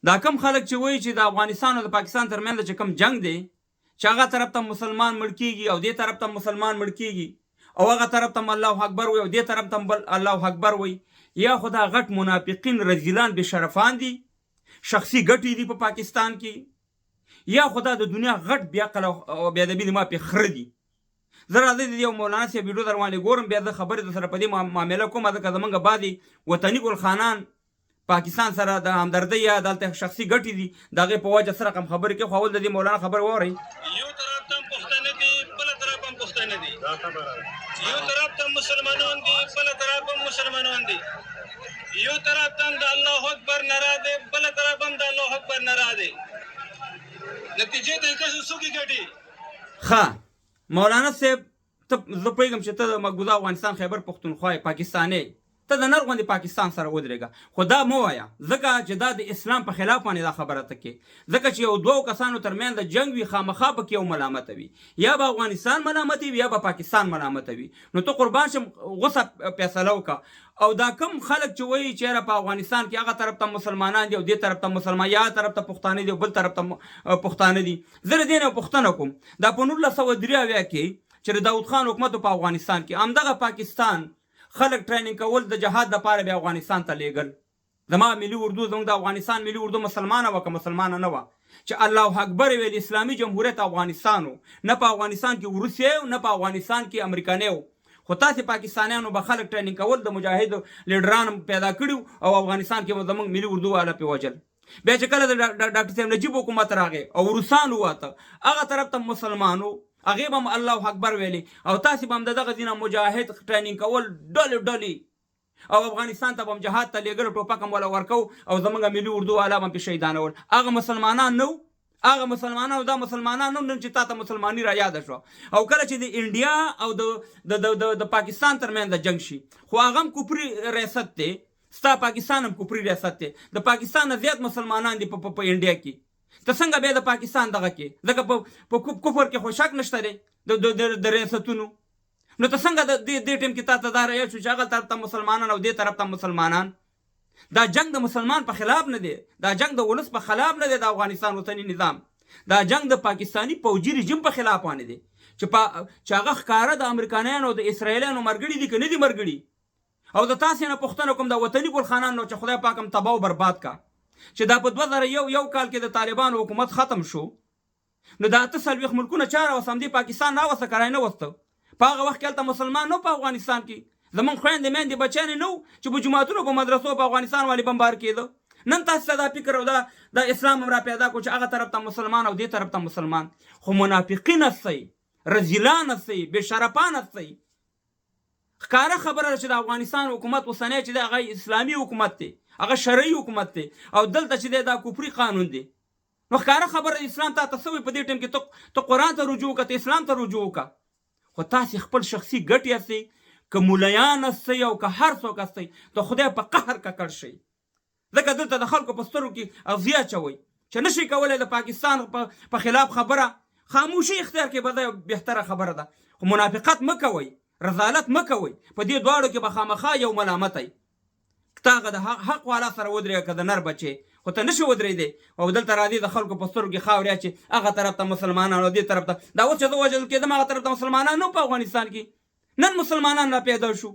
دا کم خلک چې وایي چې د افغانستان او د پاکستان ترمنځ چې کم جنگ دی چې هغه طرف ته مسلمان مړ کېږي او دې طرف ته مسلمان مړ کېږي او هغه طرف ته الله اکبر وایي او دې طرف ته بل الله اکبر وایي، یا خو دا غټ منافقین رذیلان بې شرفان دي، شخصي ګټې دي په پاکستان کې، یا خو دا د دنیا غټ بې عقل او بې ادبي د ما پې خره دي. زه راځئ د یو مولانا صاحب ویډیو در باندې ګورم، بیا زه خبرې در سره په دې معامله کوم، ځکه زمونږ بعضې وطني ګلخانان پاکستان سره د همدردۍ یا دلته شخصي ګټې دي د هغې په وجه سره کم خبرې کوي. خو اول د دې مولانا خبر واورئ. یو طرف ته پښتانه دي، بله طرف هم پښتانه دي، یو طرف ته مسلمانان دي، بله طرف هم مسلمانان دي، یو طرف ته د الله اکبر ناره دی، بله طرف هم د الله اکبر ناره دی. نتیجې ته کسو څوک ګټي؟ ښه مولانا صاحب، ته زه پوهېږم چې ته د مقبوضه افغانستان خیبر پښتونخوا یې، پاکستانی، ته د نر غوندې پاکستان سره ودرېږه، خو دا مه وایه ځکه چې دا د اسلام په خلاف باندې دا خبره ته کې، ځکه چې یو دوو کسانو ترمنځ د جنګ وي خامخا پکې یو ملامته وي، یا به افغانستان ملامته وي یا به پاکستان ملامته وي. نو ته قربان شم غوسه فیصله وکړه. او دا کم خلک چې وایي چې یاره په افغانستان کې هغه طرف ته مسلمانان دي او دې طرف ته مسلمان، یا طرف ته پښتانه دي او بل طرف ته پښتانه دي، زه د دې نه پوښتنه کوم، دا په 1983 کې چې د داود خان حکومت په افغانستان کې همدغه پاکستان خلک ټریننګ کول د جهاد دپاره بیا افغانستان ته لیږل. زما ملي اردو زموږ د افغانستان ملي اردو مسلمانه وه که مسلمانه نه وه چې الله اکبر ویل اسلامي جمهوریت افغانستان و، نه په افغانستان کې روسیه و نه په افغانستان کې امریکانۍ و. خو تاسې پاکستانیانو به خلک ټریننګ کول د مجاهد لیډران پیدا کړي او افغانستان کې زموږ ملي اردو والا پې وجل. بیا چې کله د ډاکټر صاحب نجیب حکومت راغی او روسان وواته هغه طرف ته مسلمانو، هغې به هم الله اکبر ویلې او تاسې به هم د دغه ځینه مجاهد ټریننګ کول ډلې ډلې او افغانستان ته به هم جهاد ته لیږل، ټوپک هم وله ورکو او زموږ ملي اردو والا به هم پې شهیدانول. هغه مسلمانان نه و، هغه مسلمانان او دا مسلمانان نه نن چې تا ته مسلماني را یاده شوه. او کله چې د انډیا او د پاکستان ترمنځ د جنګ شي، خو هغه هم کفري ریاست دی، ستا پاکستان هم کفري ریاست دی، د پاکستان نه زیات مسلمانان دي په انډیا کې، ته څنګه بیا د پاکستان دغه کې، ځکه په کفر کې خو شک نشته دی د ریاستونو، نو ته څنګه د دې ټیم کې تا ته دا رایه شو چې هغه طرف ته مسلمانان او دې طرف ته مسلمانان؟ دا جنگ د مسلمان په خلاف نه دی، دا جنگ د ولس په خلاف نه دی، د افغانستان وطني نظام، دا جنگ د پاکستانی فوجي رژیم په خلاف باندې دی چې هغه ښکاره د امریکایانو او د اسرائیلیانو مرګړي دي که نه دي مرګړي. او د تاسې نه پوښتنه کوم د وطني ګلخانانو چې خدای پاک هم تباه او برباد کا، چې دا په 2001 کال کې د طالبانو حکومت ختم شو، نو دا 48 ملکونه چاره وس همدې پاکستان راوسته کرای نه وسته. په هغه وخت کې هلته مسلمان نه په افغانستان کې، زمونږ خویندې میندې بچیانې نه وو چې په جوماتونو په مدرسو په افغانستان والي بمبار کېده. نن تاسو ته دا فکر او دا اسلام هم را پیدا کړو چې هغه طرف ته مسلمان او دې طرف ته مسلمان. خو منافقین هستئ، رذیلان هستئ، بې شرفان هستئ. ښکاره خبره ده چې د افغانستان حکومت اوسنی چې دی هغه اسلامي حکومت دی، هغه شرعي حکومت دی، او دلته چې دی دا کفري قانون دی. نو ښکاره خبره اسلام تا ته څه وایي په دې ټیم کې ته قرآن ته رجوع وکړه، ته اسلام ته رجوع وکړه. خو تاسې خپل شخصي ګټې هستئ، که مولیان هستئ او که هر څوک هستئ، د خدای په قهر ککړ شئ، ځکه دلته د خلکو په سترګو کې اغذیه اچوئ چې نشئ کولی د پاکستان په خلاف خبره، خاموشي اختیار کې به دا بهتره خبره ده. خو منافقت مه کوئ، رذالت مه کوئ، په دې دواړو کې به خامخا یو ملامتی. ته هغه د حق والا سره ودرېږه که د نر بچې، خو ته نشي ودرېدی او دلته راځي د خلکو په سترګو کې خاورې چې هغه طرف ته مسلمانان او دې طرف ته. دا اوس چې زه وژل کېدم هغه طرف ته مسلمانان نه په افغانستان کې، نن مسلمانان را پیدا شو.